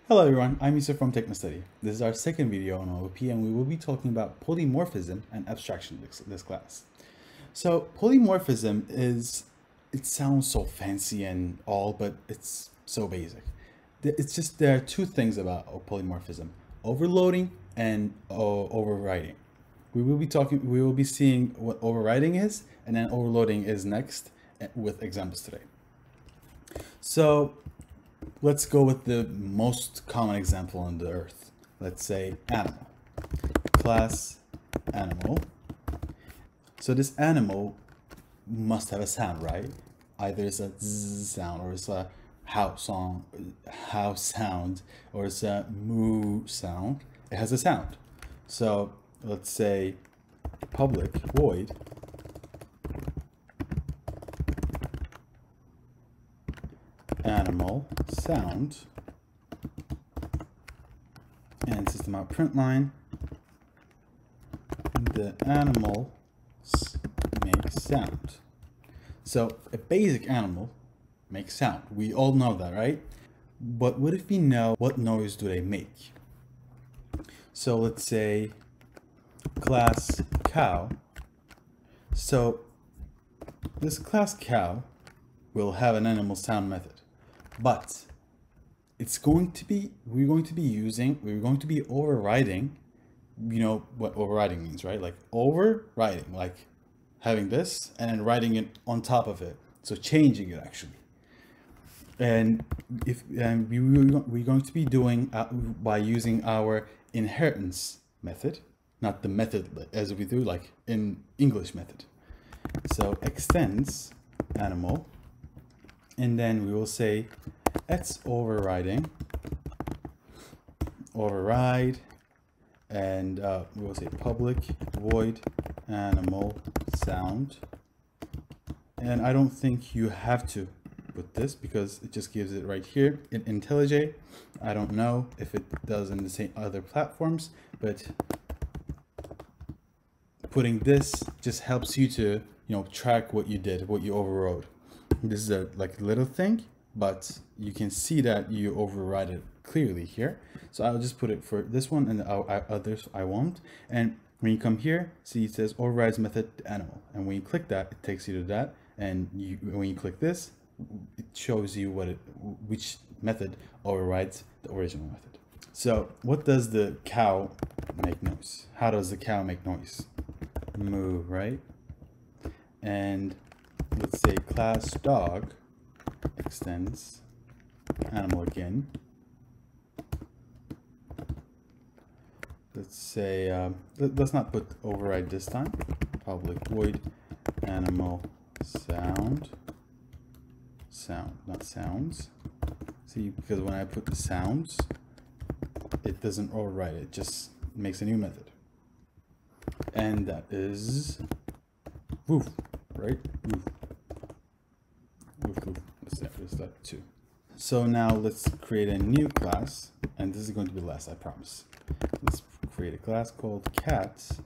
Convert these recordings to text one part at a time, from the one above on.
Hello everyone, I'm Yusuf from Techno Study. This is our second video on OOP and we will be talking about polymorphism and abstraction this class. So polymorphism it sounds so fancy and all, but it's so basic. It's just there are two things about polymorphism: overloading and overriding. We will be seeing what overriding is, and then overloading is next with examples today. So let's go with the most common example on the earth. Let's say animal. Class animal. So this animal must have a sound, right? Either it's a zzz sound, or it's a house sound, or it's a moo sound. It has a sound. So let's say public void animal sound, and system out print line, the animal makes sound. So a basic animal makes sound. We all know that, right? But what if we know what noise do they make? So let's say class cow. So this class cow will have an animal sound method, but we're going to be overriding. You know what overriding means, right? Like overriding, like having this and then writing it on top of it. So changing it actually. And we're going to be doing by using our inheritance method, not the method as we do like in English method. So extends animal, and then we will say it's override, and we will say public void animal sound. And I don't think you have to put this because it just gives it right here in IntelliJ. I don't know if it does in the same other platforms, but putting this just helps you to, you know, track what you did, what you overrode. This is a like little thing, but you can see that you override it clearly here. So I'll just put it for this one, and others I won't. And when you come here, see it says overrides method to animal, and when you click that, it takes you to that. And when you click this, it shows you which method overrides the original method. So what does the cow make noise? How does the cow make noise? Moo, right? And let's say class dog extends animal again. Let's say let's not put override this time. Public void animal sound, not sounds. See, because when I put the sounds, it doesn't override it, just makes a new method. And that is woof, right? Woof. Woof, woof. Let's that too. So now let's create a new class, and this is going to be last, I promise. Let's create a class called cat,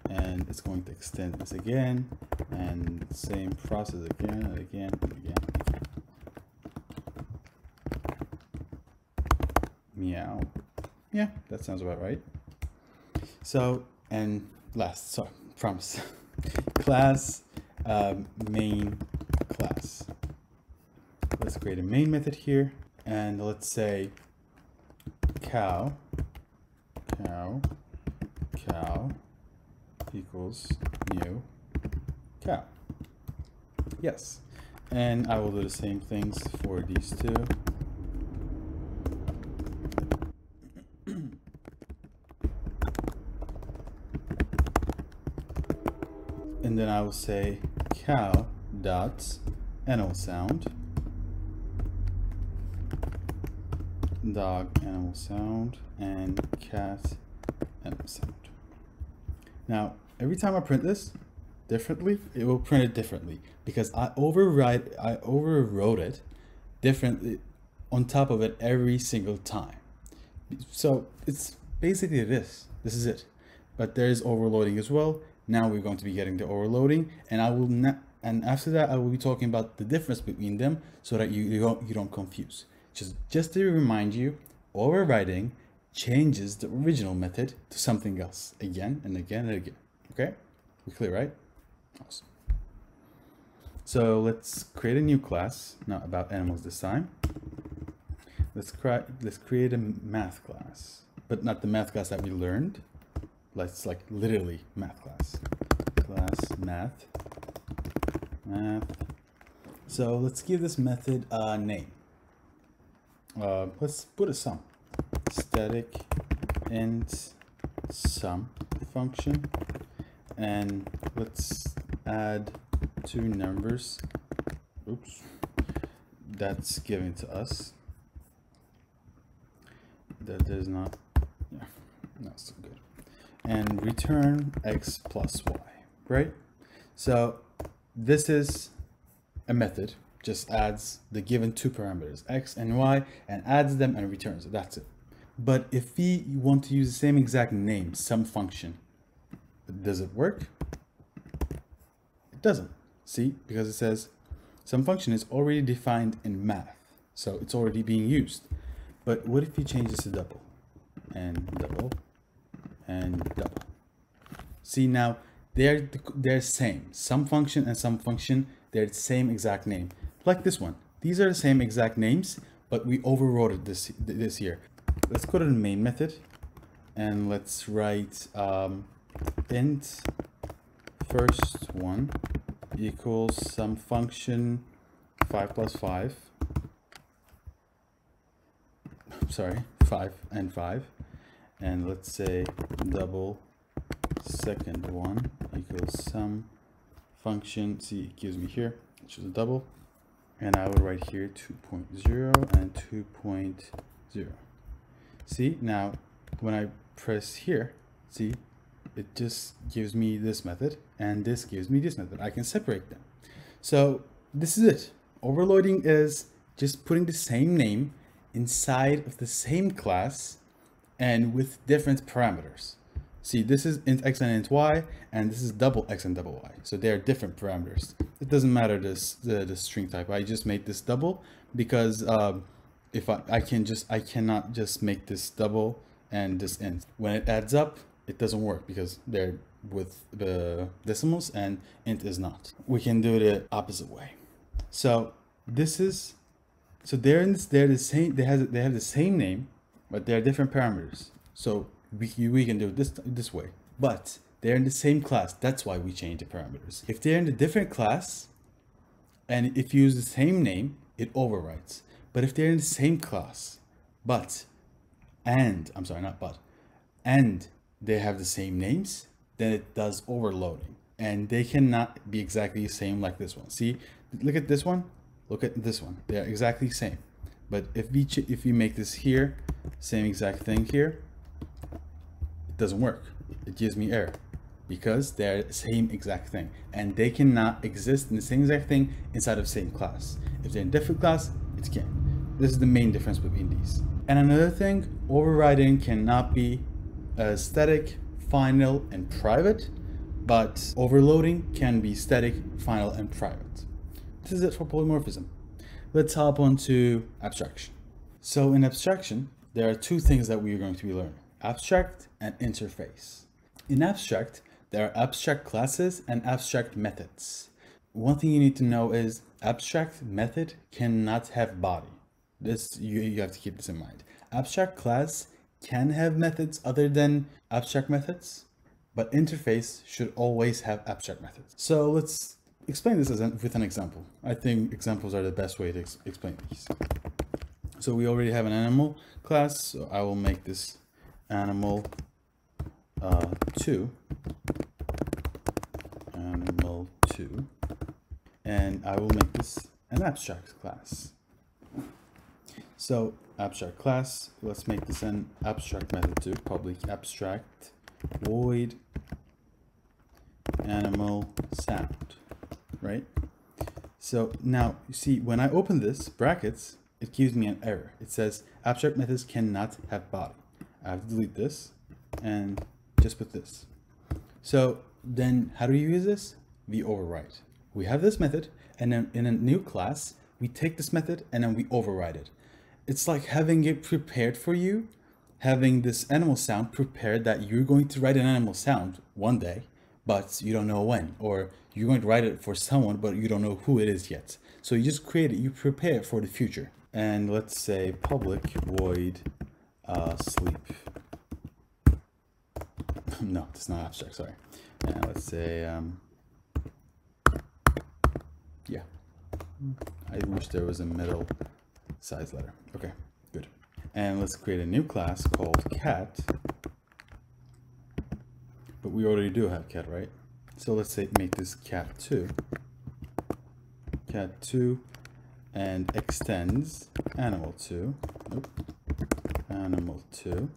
and it's going to extend this again, and same process again and again and again. Meow. Yeah, that sounds about right. So, and last, sorry, promise. Class main class. Let's create a main method here, and let's say cow equals new cow. Yes, and I will do the same things for these two. And then I will say cow dot animal sound, dog animal sound, and cat animal sound. Now every time I print this differently, it will print it differently because I overrode it differently on top of it every single time. So it's basically this is it. But there is overloading as well. Now we're going to be getting the overloading, and I will not And after that, I will be talking about the difference between them so that you don't confuse. Just to remind you, overriding changes the original method to something else again and again and again. Okay, we clear, right? Awesome. So let's create a new class, not about animals this time. Let's create a math class, but not the math class that we learned. Let's like literally math class. Class math. So let's give this method a name. Let's put a sum. Static int sum function, and let's add two numbers. Oops, that's given to us. That is not, yeah, not so good. And return x plus y, right? So this is a method, just adds the given two parameters, x and y, and adds them and returns it. That's it. But if we want to use the same exact name, some function, does it work? It doesn't. See, because it says some function is already defined in math, so it's already being used. But what if we change this to double and double and double? See, now they're same. Some function and some function, they're the same exact name. Like this one. These are the same exact names, but we overrode this here. Let's go to the main method and let's write int first one equals some function 5 plus 5. Sorry, 5 and 5. And let's say double second one equals some function, see, it gives me here, which is a double, and I will write here 2.0 and 2.0. See, now when I press here, see, it just gives me this method and this gives me this method. I can separate them. So this is it. Overloading is just putting the same name inside of the same class and with different parameters. See, this is int x and int y, and this is double x and double y. So they are different parameters. It doesn't matter the string type. I just made this double because if I cannot just make this double and this int. When it adds up, it doesn't work because they're with the decimals and int is not. We can do it the opposite way. So this is, so they're the same. They have the same name, but they're different parameters. So we can do it this way, but they're in the same class. That's why we change the parameters. If they're in a different class, and if you use the same name, it overwrites. But if they're in the same class, and they have the same names, then it does overloading, and they cannot be exactly the same like this one. See, look at this one, look at this one. They're exactly the same. But if we make this here, same exact thing here, it doesn't work. It gives me error because they're the same exact thing, and they cannot exist in the same exact thing inside of the same class. If they're in a different class, it can. This is the main difference between these. And another thing, overriding cannot be static, final, and private, but overloading can be static, final, and private. This is it for polymorphism. Let's hop on to abstraction. So in abstraction, there are two things that we are going to be learning: abstract and interface. In abstract, there are abstract classes and abstract methods. One thing you need to know is abstract method cannot have body. This you have to keep this in mind. Abstract class can have methods other than abstract methods, but interface should always have abstract methods. So let's explain this with an example. I think examples are the best way to explain these. So we already have an animal class, so I will make this animal 2, animal 2, and I will make this an abstract class. So abstract class, let's make this an abstract method too, public abstract void animal sound, right? So now you see when I open this brackets, it gives me an error. It says abstract methods cannot have body. I have to delete this and just put this. So then how do we use this? We overwrite. We have this method, and then in a new class, we take this method and then we override it. It's like having it prepared for you, having this animal sound prepared that you're going to write an animal sound one day, but you don't know when, or you're going to write it for someone, but you don't know who it is yet. So you just create it, you prepare it for the future. And let's say public void sleep. No, it's not abstract, sorry. And let's say, yeah, I wish there was a middle size letter. Okay, good. And let's create a new class called cat. But we already do have cat, right? So let's say make this cat2. Cat2 and extends animal2. Nope. Animal2.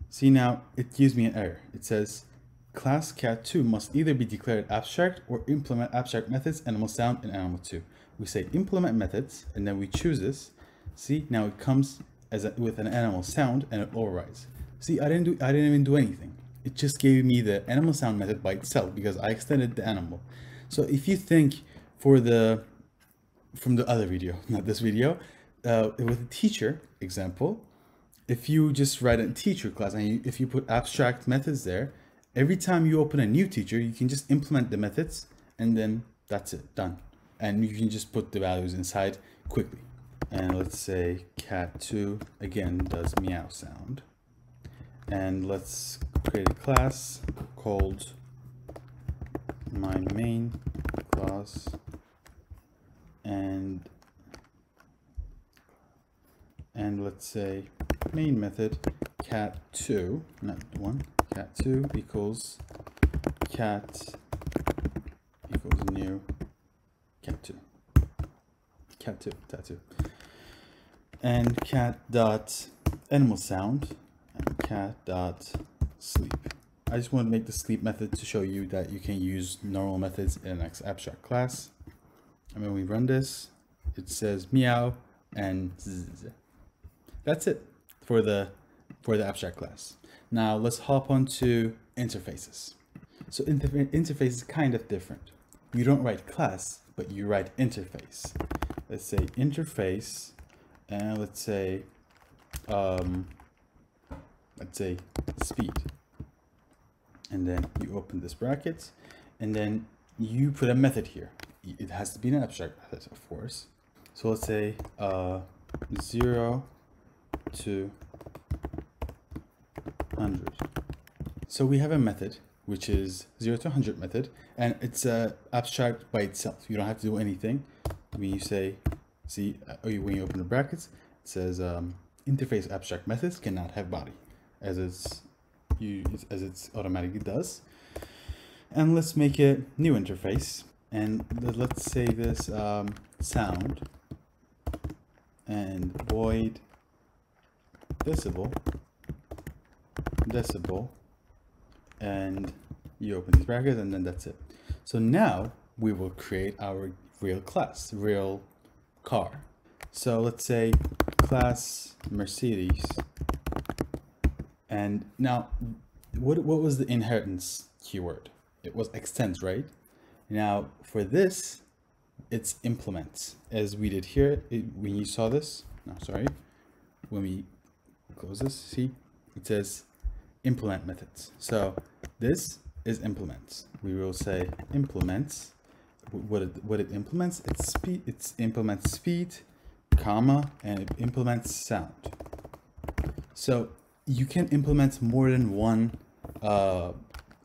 See, now it gives me an error. It says class cat2 must either be declared abstract or implement abstract methods animal sound in animal2. We say implement methods and then we choose this. See, now it comes as with an animal sound and it overrides. See, I didn't even do anything. It just gave me the animal sound method by itself because I extended the animal. So if you think from the other video, not this video, with a teacher example, if you just write a teacher class and if you put abstract methods there, every time you open a new teacher, you can just implement the methods and then that's it, done. And you can just put the values inside quickly. And let's say cat2 again does meow sound. And let's create a class called my main class, and let's say main method cat2, not one, cat2 equals cat equals new cat2, cat2, and cat dot animal sound and cat dot sleep. I just want to make the sleep method to show you that you can use normal methods in an abstract class. And when we run this, it says meow and zzz. That's it for the abstract class. Now let's hop on to interfaces. So interface is kind of different. You don't write class, but you write interface. Let's say interface, and let's say speed. And then you open this bracket, and then you put a method here. It has to be an abstract method, of course. So let's say 0 to 100. So we have a method which is 0 to 100 method, and it's abstract by itself. You don't have to do anything. When you say, see, when you open the brackets, it says interface abstract methods cannot have body, as it automatically does. And let's make a new interface, and let's say this sound and void decibel, and you open these brackets, and then that's it. So now we will create our real class, real car. So let's say class Mercedes. And now what was the inheritance keyword? It was extends, right? Now for this, it's implements, as we did here. When you saw this, no, sorry, when we close this, see, it says implement methods. So this is implements. We will say implements. What it implements, it's speed. It implements speed, comma, and it implements sound. So you can implement more than one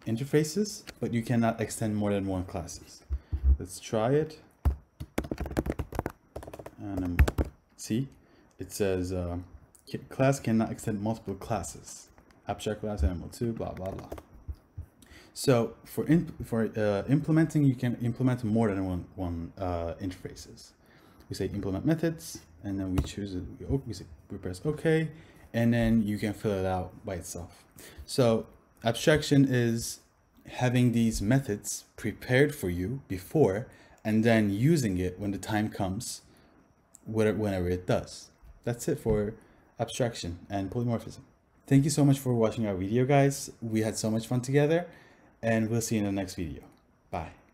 interfaces, but you cannot extend more than one classes. Let's try it. Animal. See, it says class cannot extend multiple classes. Abstract class, animal 2, blah blah blah. So for implementing, you can implement more than one interfaces. We say implement methods, and then we choose it. We press OK, and then you can fill it out by itself. So abstraction is having these methods prepared for you before, and then using it when the time comes, whenever it does. That's it for abstraction and polymorphism. Thank you so much for watching our video, guys. We had so much fun together, and we'll see you in the next video. Bye.